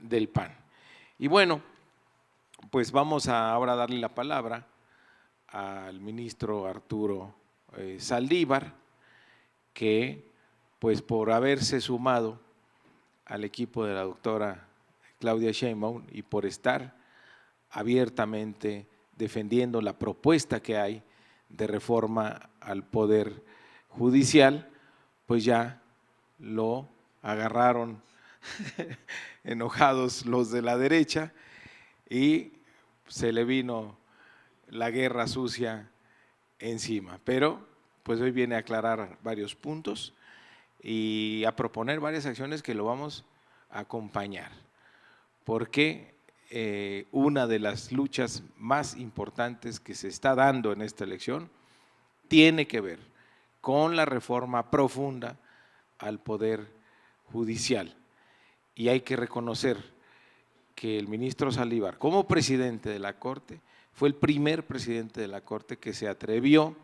del PAN. Y bueno, pues vamos a ahora darle la palabra al ministro Arturo Saldívar, que pues por haberse sumado al equipo de la doctora Claudia Sheinbaum y por estar abiertamente defendiendo la propuesta que hay de reforma al Poder Judicial, pues ya lo agarraron enojados los de la derecha y se le vino la guerra sucia encima. Pero pues hoy viene a aclarar varios puntos y a proponer varias acciones que lo vamos a acompañar, porque una de las luchas más importantes que se está dando en esta elección tiene que ver con la reforma profunda al Poder Judicial. Y hay que reconocer que el ministro Saldívar, como presidente de la Corte, fue el primer presidente de la Corte que se atrevió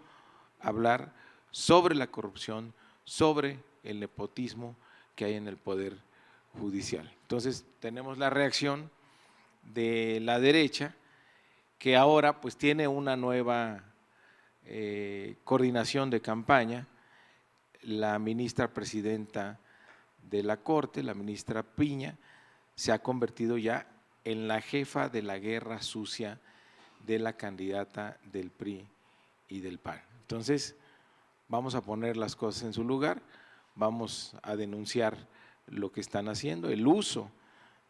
a hablar sobre la corrupción, sobre el nepotismo que hay en el Poder Judicial. Entonces, tenemos la reacción de la derecha, que ahora pues tiene una nueva coordinación de campaña. La ministra presidenta de la Corte, la ministra Piña, se ha convertido ya en la jefa de la guerra sucia de la candidata del PRI y del PAN. Entonces, vamos a poner las cosas en su lugar, vamos a denunciar lo que están haciendo, el uso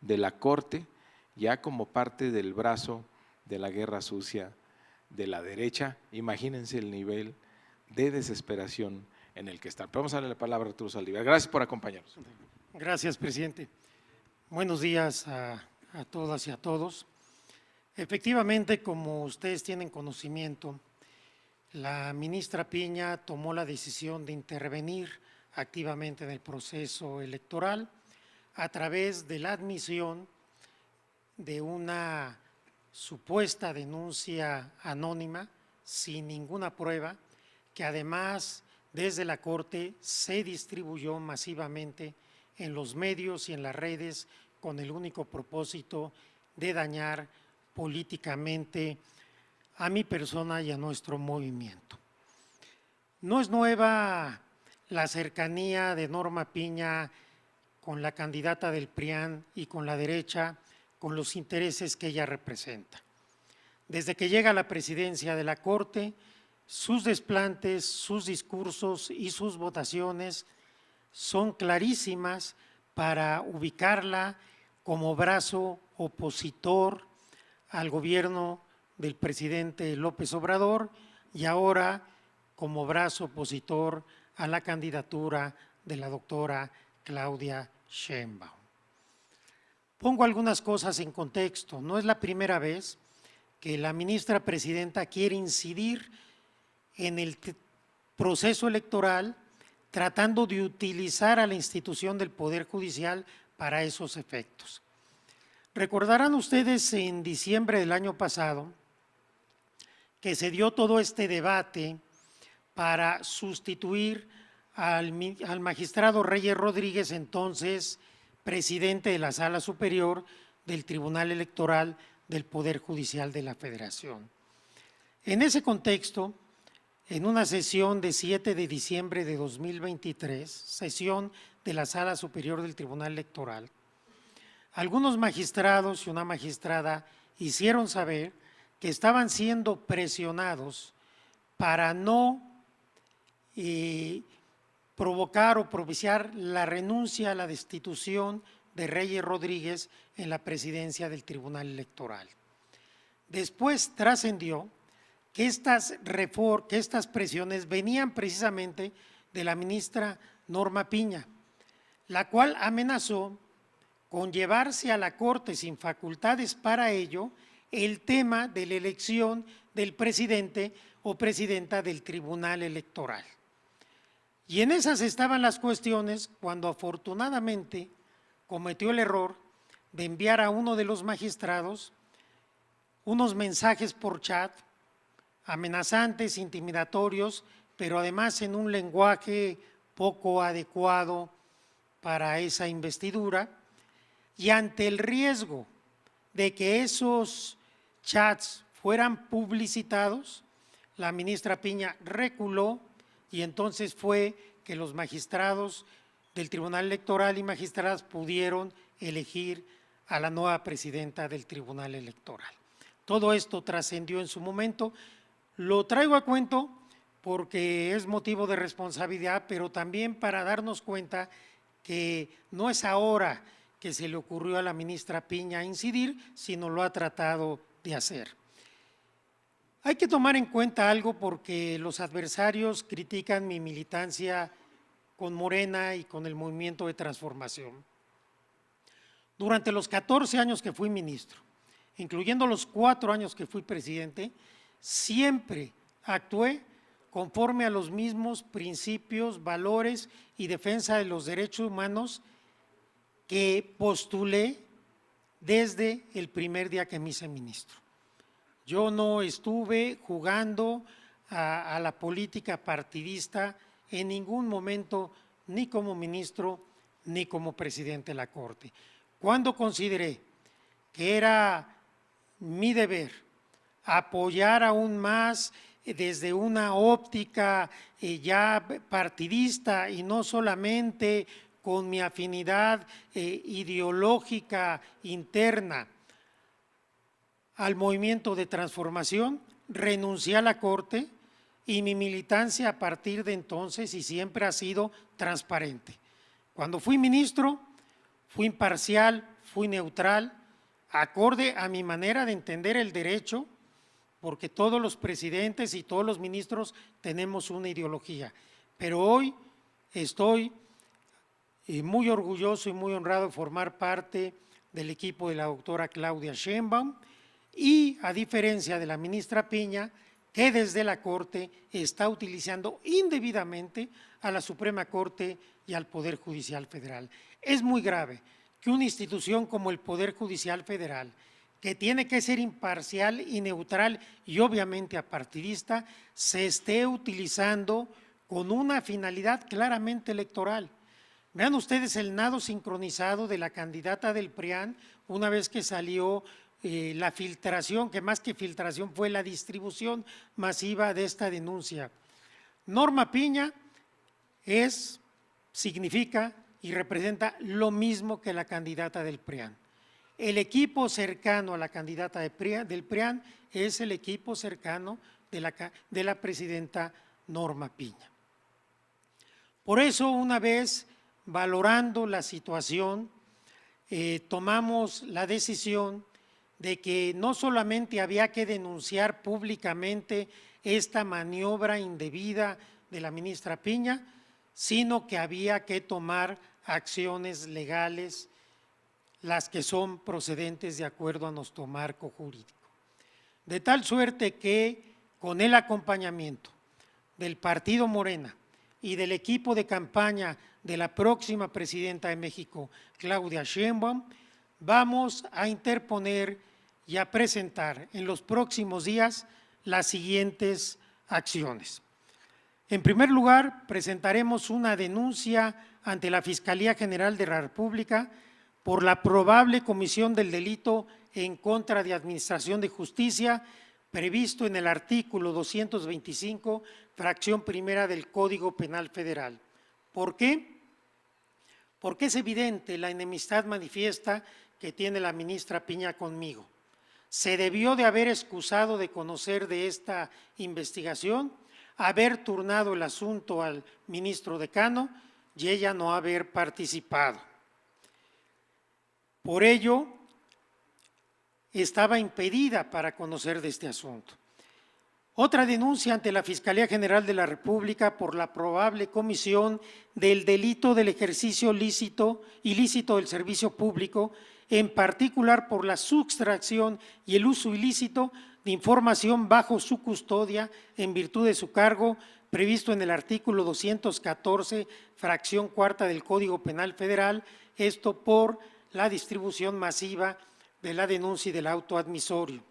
de la Corte ya como parte del brazo de la guerra sucia de la derecha. Imagínense el nivel de desesperación en el que están. Vamos a darle la palabra a Arturo Saldívar. Gracias por acompañarnos. Gracias, presidente. Buenos días a todas y a todos. Efectivamente, como ustedes tienen conocimiento, la ministra Piña tomó la decisión de intervenir activamente en el proceso electoral a través de la admisión de una supuesta denuncia anónima sin ninguna prueba, que además desde la Corte se distribuyó masivamente en los medios y en las redes con el único propósito de dañar políticamente a mi persona y a nuestro movimiento. No es nueva la cercanía de Norma Piña con la candidata del PRIAN y con la derecha, con los intereses que ella representa. Desde que llega a la presidencia de la Corte, sus desplantes, sus discursos y sus votaciones son clarísimas para ubicarla como brazo opositor al gobierno del presidente López Obrador y ahora como brazo opositor a la candidatura de la doctora Claudia Sheinbaum. Pongo algunas cosas en contexto. No es la primera vez que la ministra presidenta quiere incidir en el proceso electoral tratando de utilizar a la institución del Poder Judicial para esos efectos. Recordarán ustedes en diciembre del año pasado que se dio todo este debate para sustituir al magistrado Reyes Rodríguez, entonces presidente de la Sala Superior del Tribunal Electoral del Poder Judicial de la Federación. En ese contexto, en una sesión de 7 de diciembre de 2023, sesión de la Sala Superior del Tribunal Electoral, algunos magistrados y una magistrada hicieron saber que estaban siendo presionados para no provocar o propiciar la renuncia a la destitución de Reyes Rodríguez en la presidencia del Tribunal Electoral. Después trascendió que estas presiones venían precisamente de la ministra Norma Piña, la cual amenazó con llevarse a la Corte sin facultades para ello el tema de la elección del presidente o presidenta del Tribunal Electoral. Y en esas estaban las cuestiones cuando afortunadamente cometió el error de enviar a uno de los magistrados unos mensajes por chat amenazantes, intimidatorios, pero además en un lenguaje poco adecuado para esa investidura, y ante el riesgo de que esos chats fueran publicitados, la ministra Piña reculó y entonces fue que los magistrados del Tribunal Electoral y magistradas pudieron elegir a la nueva presidenta del Tribunal Electoral. Todo esto trascendió en su momento. Lo traigo a cuento porque es motivo de responsabilidad, pero también para darnos cuenta que no es ahora que se le ocurrió a la ministra Piña incidir, sino lo ha tratado de hacer. Hay que tomar en cuenta algo porque los adversarios critican mi militancia con Morena y con el Movimiento de Transformación. Durante los 14 años que fui ministro, incluyendo los 4 años que fui presidente, siempre actué conforme a los mismos principios, valores y defensa de los derechos humanos que postulé desde el primer día que me hice ministro. Yo no estuve jugando a la política partidista en ningún momento, ni como ministro, ni como presidente de la Corte. Cuando consideré que era mi deber apoyar aún más desde una óptica ya partidista y no solamente con mi afinidad ideológica interna al movimiento de transformación, renuncié a la Corte y mi militancia a partir de entonces y siempre ha sido transparente. Cuando fui ministro, fui imparcial, fui neutral, acorde a mi manera de entender el derecho, porque todos los presidentes y todos los ministros tenemos una ideología. Pero hoy estoy muy orgulloso y muy honrado de formar parte del equipo de la doctora Claudia Sheinbaum y a diferencia de la ministra Piña, que desde la Corte está utilizando indebidamente a la Suprema Corte y al Poder Judicial Federal. Es muy grave que una institución como el Poder Judicial Federal, que tiene que ser imparcial y neutral y obviamente apartidista, se esté utilizando con una finalidad claramente electoral. Vean ustedes el nado sincronizado de la candidata del PRIAN una vez que salió la filtración, que más que filtración fue la distribución masiva de esta denuncia. Norma Piña significa y representa lo mismo que la candidata del PRIAN. El equipo cercano a la candidata del PRIAN es el equipo cercano de la presidenta Norma Piña. Por eso, una vez valorando la situación, tomamos la decisión de que no solamente había que denunciar públicamente esta maniobra indebida de la ministra Piña, sino que había que tomar acciones legales, las que son procedentes de acuerdo a nuestro marco jurídico. De tal suerte que con el acompañamiento del Partido Morena y del equipo de campaña de la próxima presidenta de México, Claudia Sheinbaum, vamos a interponer y a presentar en los próximos días las siguientes acciones. En primer lugar, presentaremos una denuncia ante la Fiscalía General de la República por la probable comisión del delito en contra de Administración de Justicia previsto en el artículo 225, fracción primera del Código Penal Federal. ¿Por qué? Porque es evidente la enemistad manifiesta que tiene la ministra Piña conmigo. Se debió de haber excusado de conocer de esta investigación, haber turnado el asunto al ministro decano y ella no haber participado. Por ello, estaba impedida para conocer de este asunto. Otra denuncia ante la Fiscalía General de la República por la probable comisión del delito del ejercicio ilícito del servicio público, en particular por la sustracción y el uso ilícito de información bajo su custodia en virtud de su cargo, previsto en el artículo 214, fracción cuarta del Código Penal Federal, esto por la distribución masiva de la denuncia y del auto admisorio.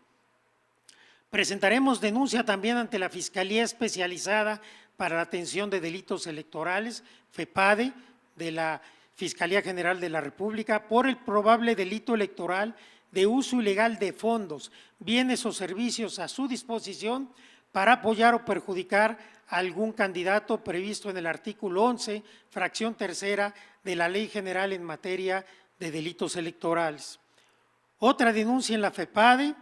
Presentaremos denuncia también ante la Fiscalía Especializada para la Atención de Delitos Electorales, FEPADE, de la Fiscalía General de la República por el probable delito electoral de uso ilegal de fondos, bienes o servicios a su disposición para apoyar o perjudicar a algún candidato previsto en el artículo 11, fracción tercera de la Ley General en materia de delitos electorales. Otra denuncia en la FEPADE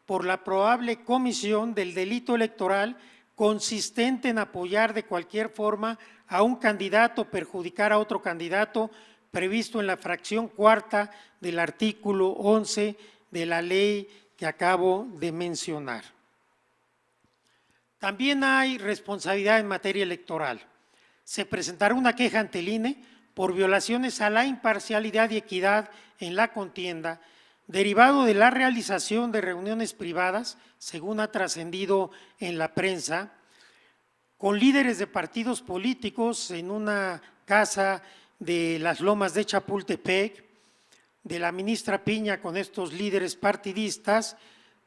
por la probable comisión del delito electoral consistente en apoyar de cualquier forma a un candidato, perjudicar a otro candidato, previsto en la fracción cuarta del artículo 11 de la ley que acabo de mencionar. También hay responsabilidad en materia electoral. Se presentará una queja ante el INE por violaciones a la imparcialidad y equidad en la contienda, derivado de la realización de reuniones privadas, según ha trascendido en la prensa, con líderes de partidos políticos en una casa de las Lomas de Chapultepec, de la ministra Piña con estos líderes partidistas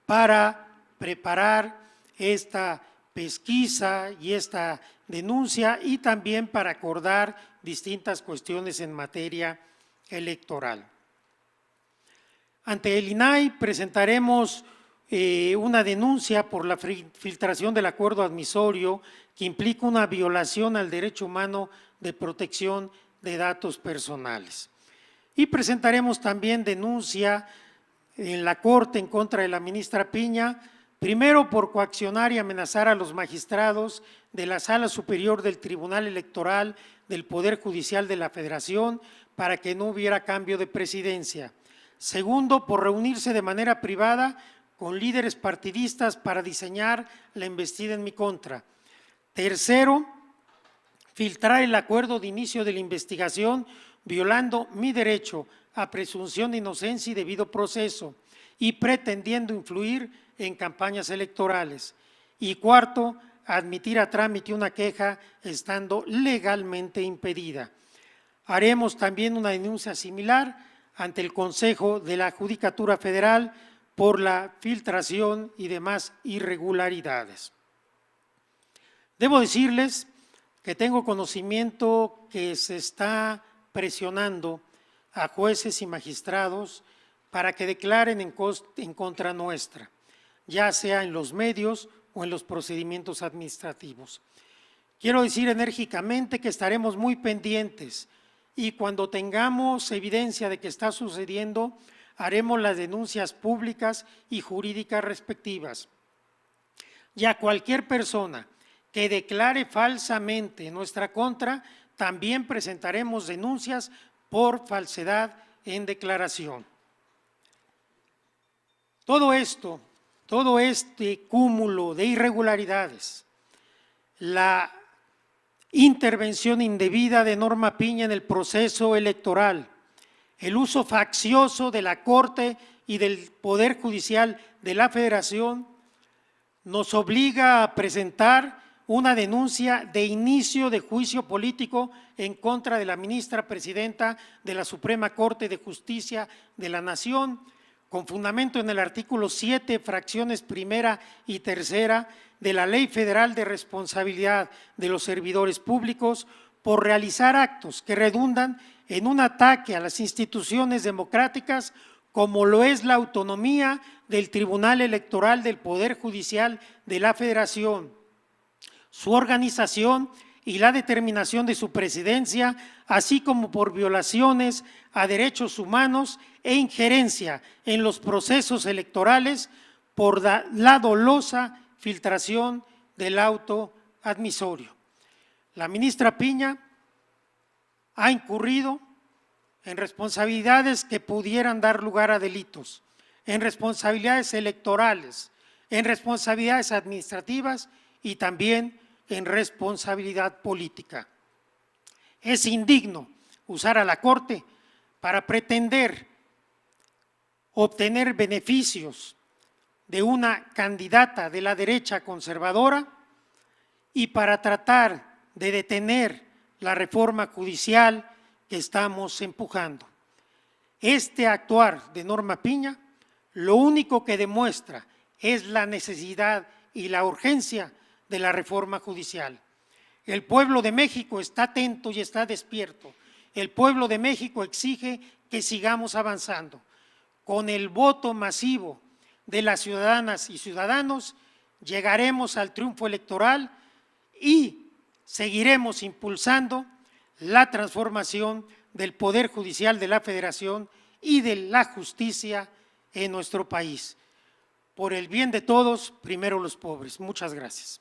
para preparar esta pesquisa y esta denuncia y también para acordar distintas cuestiones en materia electoral. Ante el INAI presentaremos una denuncia por la filtración del acuerdo admisorio que implica una violación al derecho humano de protección de datos personales. Y presentaremos también denuncia en la Corte en contra de la ministra Piña, primero por coaccionar y amenazar a los magistrados de la Sala Superior del Tribunal Electoral del Poder Judicial de la Federación para que no hubiera cambio de presidencia. Segundo, por reunirse de manera privada con líderes partidistas para diseñar la embestida en mi contra. Tercero, filtrar el acuerdo de inicio de la investigación violando mi derecho a presunción de inocencia y debido proceso y pretendiendo influir en campañas electorales. Y cuarto, admitir a trámite una queja estando legalmente impedida. Haremos también una denuncia similar ante el Consejo de la Judicatura Federal por la filtración y demás irregularidades. Debo decirles que tengo conocimiento que se está presionando a jueces y magistrados para que declaren en contra nuestra, ya sea en los medios o en los procedimientos administrativos. Quiero decir enérgicamente que estaremos muy pendientes y cuando tengamos evidencia de que está sucediendo, haremos las denuncias públicas y jurídicas respectivas. Y a cualquier persona que declare falsamente en nuestra contra, también presentaremos denuncias por falsedad en declaración. Todo esto, todo este cúmulo de irregularidades, la intervención indebida de Norma Piña en el proceso electoral, el uso faccioso de la Corte y del Poder Judicial de la Federación, nos obliga a presentar una denuncia de inicio de juicio político en contra de la ministra presidenta de la Suprema Corte de Justicia de la Nación, con fundamento en el artículo 7, fracciones primera y tercera de la Ley Federal de Responsabilidad de los Servidores Públicos, por realizar actos que redundan en un ataque a las instituciones democráticas, como lo es la autonomía del Tribunal Electoral del Poder Judicial de la Federación, su organización y la determinación de su presidencia, así como por violaciones a derechos humanos e injerencia en los procesos electorales por la dolosa filtración del auto admisorio. La ministra Piña ha incurrido en responsabilidades que pudieran dar lugar a delitos, en responsabilidades electorales, en responsabilidades administrativas y también en responsabilidad política. Es indigno usar a la Corte para pretender obtener beneficios de una candidata de la derecha conservadora y para tratar de detener la reforma judicial que estamos empujando. Este actuar de Norma Piña lo único que demuestra es la necesidad y la urgencia de la reforma judicial. El pueblo de México está atento y está despierto El pueblo de México exige que sigamos avanzando. Con el voto masivo de las ciudadanas y ciudadanos, llegaremos al triunfo electoral y seguiremos impulsando la transformación del Poder Judicial de la Federación y de la justicia en nuestro país. Por el bien de todos, primero los pobres. Muchas gracias.